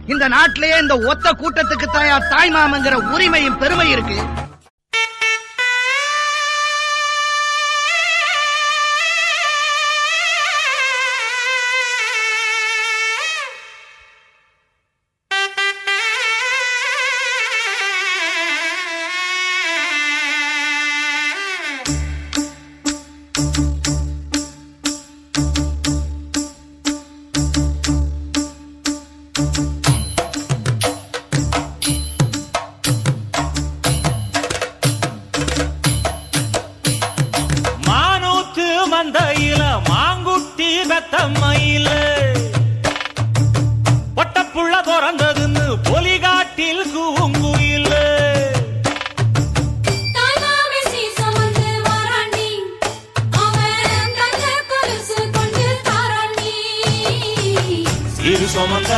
இந்த நாட்டிலேயே இந்த ஒத்த கூட்டத்துக்கு தாய் மாமங்கிற உரிமையும் பெருமை இருக்கு. மந்தையில மாங்குட்டி பெத்தம்மையில பொட்டப்புள்ள பிறந்ததுன்னு பொலிகாட்டில் கூங்குயில இரு சுமந்த